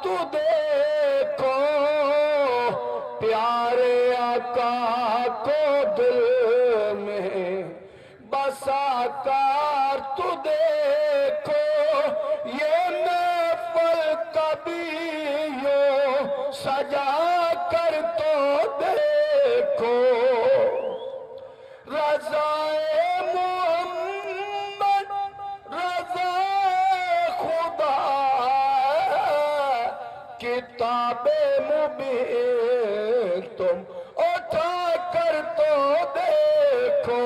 तू देखो, प्यारे आका को दिल में बसा कर तू देखो, ये महफिल कभी यूं सजा कर तो देखो। रज़ाए मोहम्मद रज़ाए खुदा, किताबे मुबीन तुम उठा कर तो देखो।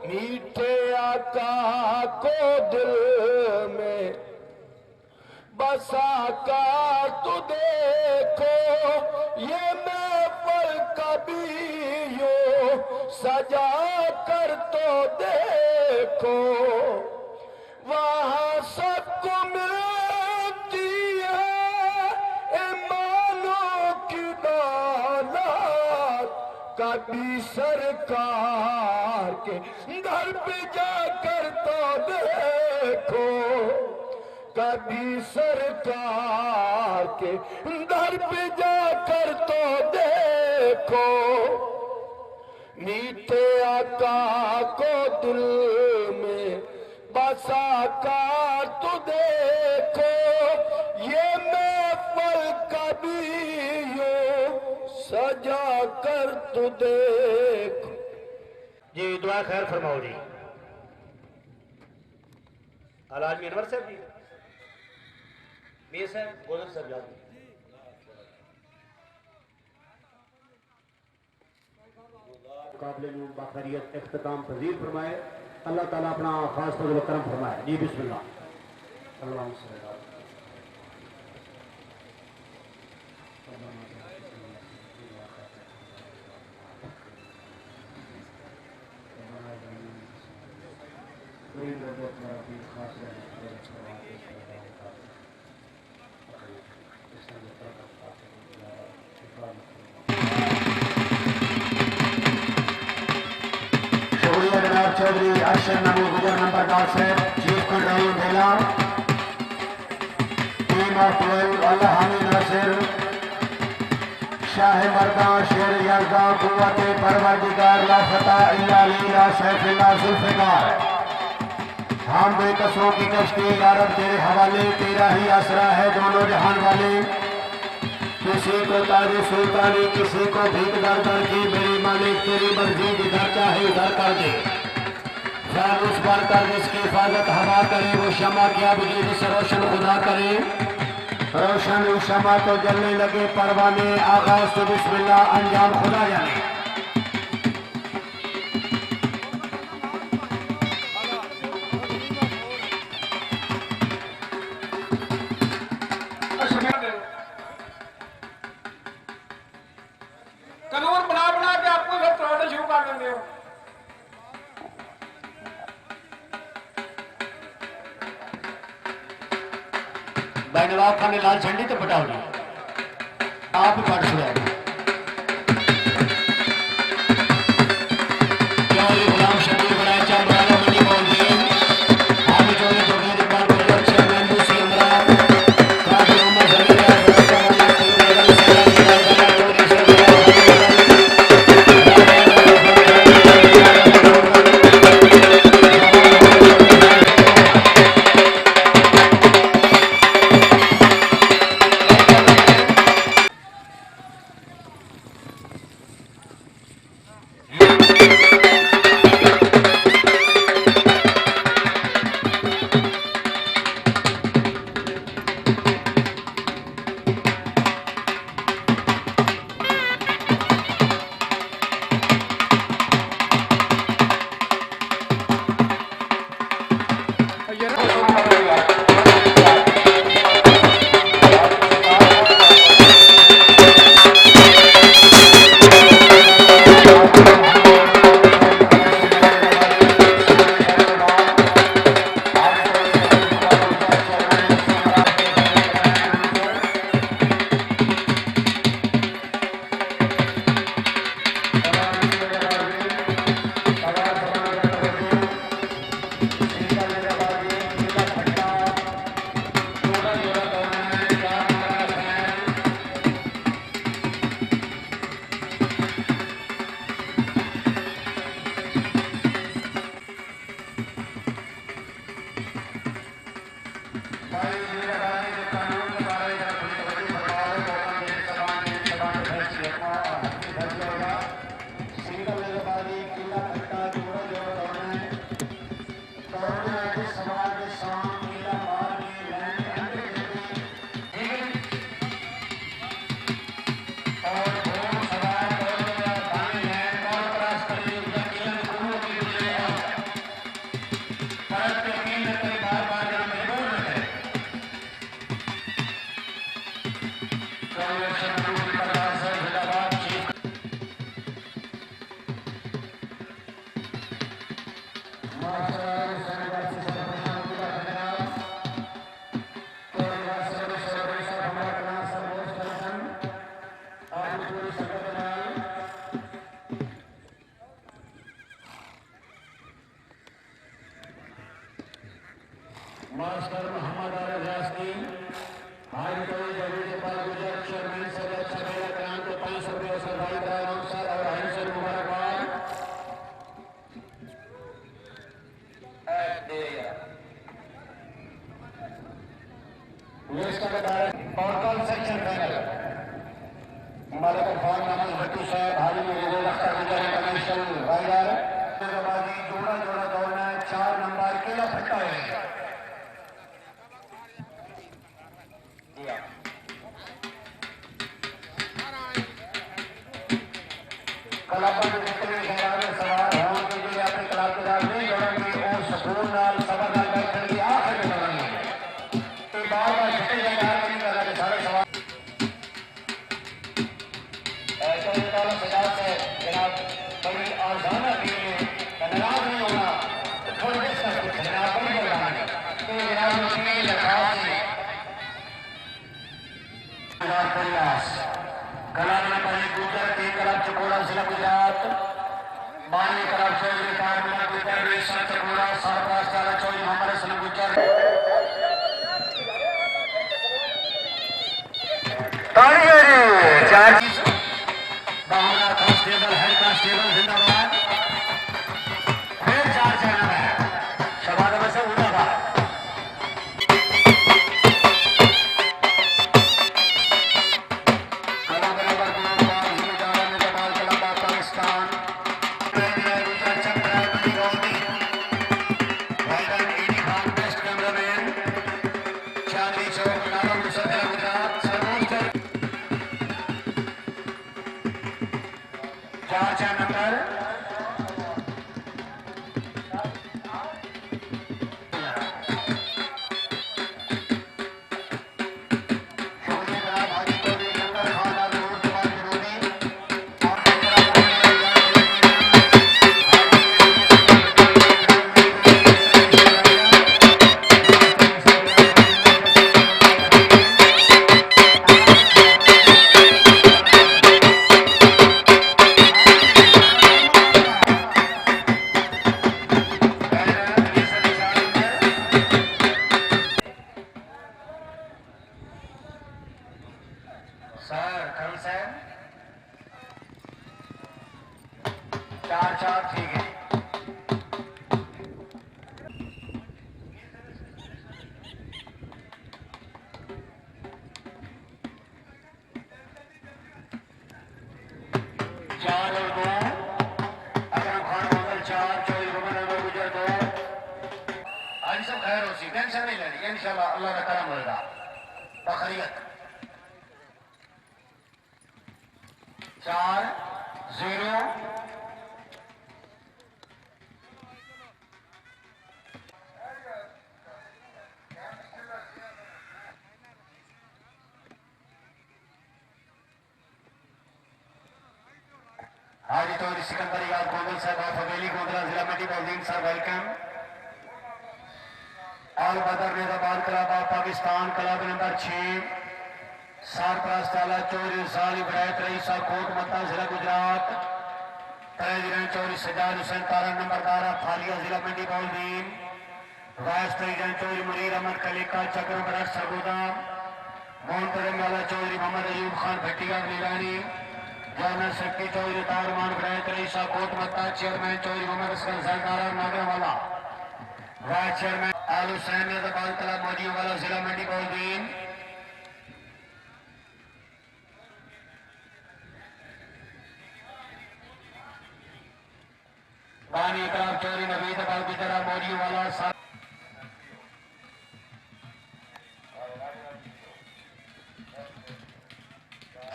मीठे आका को दिल में बसा कर तू देखो, ये महफिल कभी यूं सजा कर तो देखो। वहां सबको मिलती है ईमानों की दौलत, कभी सरकार के घर पे जाकर तो देखो, कभी सरकार के दर पे जाकर तो देखो। मीठे आका को दिल में बसा कर तो देखो, ये महफिल कभी यूं सजा कर तो देखो। जी दुआ खैर फरमाओ जी। आलाजमी अनवर साहब जी, मीर साहब, गोदर साहब जाते मुकाबले में बाखरियत इख्तिताम पजीर फरमाए। अल्लाह ताला अपना खास फजल करम फरमाए। जी बिस्मिल्लाह। शुक्रिया जनाब चौधरी अरशद नबी गुजर नंबरदार साहब, chief controller Bela, team of 12 अल्लाह हामी नासिर, शाह मर्दा शेर यज़दा कुव्वत परवरदिगार ला फतह इल्ला लिल्लाह सैफुल्लाह जुल्फ़िकार। हम बेकसों की कश्ती यारब तेरे हवाले, तेरा ही आसरा है दोनों जहान वाले। किसी को ताजे सुल्तानी, किसी को भीख दर दर की, मेरी मालिक तेरी मर्जी जिधर चाहे उधर कर दे। खैर उस पर कर जिसकी हिफाजत हवा करे, वो शमा क्या बुझे जिसे रोशन खुदा करे। रोशन उस शमा तो जलने लगे परवाने, आगाज तो बिस्मिल्लाह अंजाम खुदा जाने। कानून बना बना के आपको सब तोड़ने शुरू कर देंगे हो। नवाब खान ने लाल झंडी तो पटाओ आप ही पढ़ सुना। गुलाम शबीर बनाए चार बराबर मंडी मौजूद आगे जो है जोगी दीपाल को चेयरमैन दूसरी इमरान काफी उम्र जमीन मास्टर मोहम्मद आरिफ यास्मीन हाई कोई जरूर पाल गुजर चेयरमैन सैयद सफेद कराम को 500 रुपये सरदाई कराम सर और हंसन मुबारकबाद लिस्ट का portal section panel Malik Khan Naman Bhatti साहब हाजी मुजीबुर अख्तर गुजर इंटरनेशनल राइडर जोड़ा जोड़ा दौड़ना 4 नंबर किला फट्टा है क्लब में जितने खिलाड़ी सवार होने के लिए अपने क्लब के साथ नहीं जोड़ेंगे और सुकून नाल सबर नाल बैठने की आखिर में जोड़ेंगे तो बार बार छुट्टी जाकर नहीं कर रहे सारे सवार ऐसे ही वाला सजा से जनाब बड़ी आसान है कि नाराज नहीं होना तो थोड़ी देर तक जनाब बड़ी हो जाएंगे तो जनाब उसमें दरखास्त है कलाम नंबर 1 गुजर की तरफ चकोड़ा जिला गुजरात बानी तरफ से रिटायरमेंट गुजर रेशम चकोड़ा सरफराज ताला चौधरी मोहम्मद हसन गुजर चार बावना कांस्टेबल हेड कांस्टेबल जिंदाबाद फिर 4 चैनल है शबाद में से उड़ा टेंशन नहीं लेनी इंशाल्लाह अल्लाह का करम होगा बखरियत 4-0 हाजी तो सिकंदर याद गोंदल साहब हवेली गोंदला जिला मंडी बौदीन सर वेलकम आल बदर नेजाबाद club of Pakistan club number 6 Sarfaraz ताला चौधरी साली बरैत रईसा कोट मत्ता जिला गुजरात प्रेसिडेंट चौधरी सजाद हुसैन तारा नंबरदार फालिया जिला मंडी बौदीन वाइस प्रेसिडेंट चौधरी मुनीर अहमद कलेका चक्र बरस सरगोदा मोहन वाला चौधरी मोहम्मद अयूब खान भट्टिया नीलानी जनरल सेक्रेटरी चौधरी तारमान बरैत रईसा कोट मत्ता चेयरमैन चौधरी मोहम्मद असगर सरदारा नागरवाला वाइस चेयरमैन आल हुसैन नेजाबाद क्लब मोदियों वाला जिला मंडी बौदीन बानी क्लब चौधरी नवीद अबाद गुजरा मोदियों वाला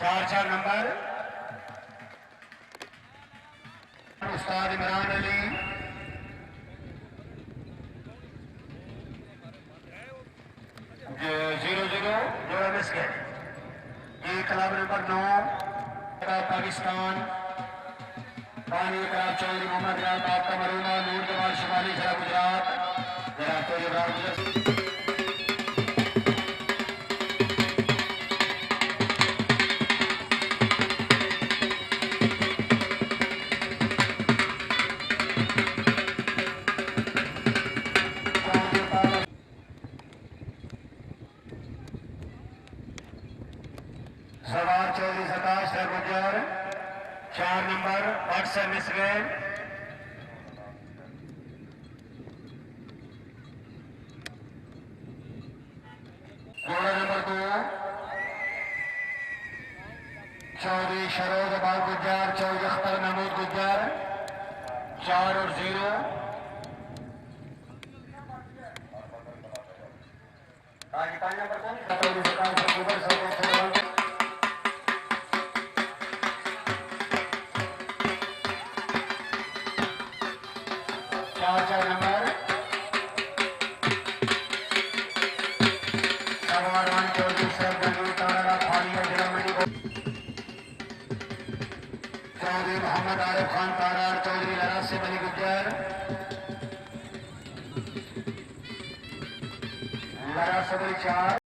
4 नंबर उस्ताद इमरान अली 0-0 जोड़ा मिस गए ये क्लब नंबर 9 पाकिस्तान पानी क्लब चौधरी मोहम्मद राज आपका मरूना नूर जमाल शिमाली जिला गुजरात जनाब तो इब्राहिम सवार चौधरी सताश है गुजर 4 नंबर 8 से मिस गए। जोड़ा नंबर 2 चौधरी शरोज अबाल गुजर चौधरी अख्तर महमूद गुजर 4 और 0। चार नंबर सवारवान चौधरी सर गंगू तारा फालिया जिला मंडी चौधरी मोहम्मद आरिफ खान तारा चौधरी लड़ा से बनी गुजर लड़ा से बनी 4।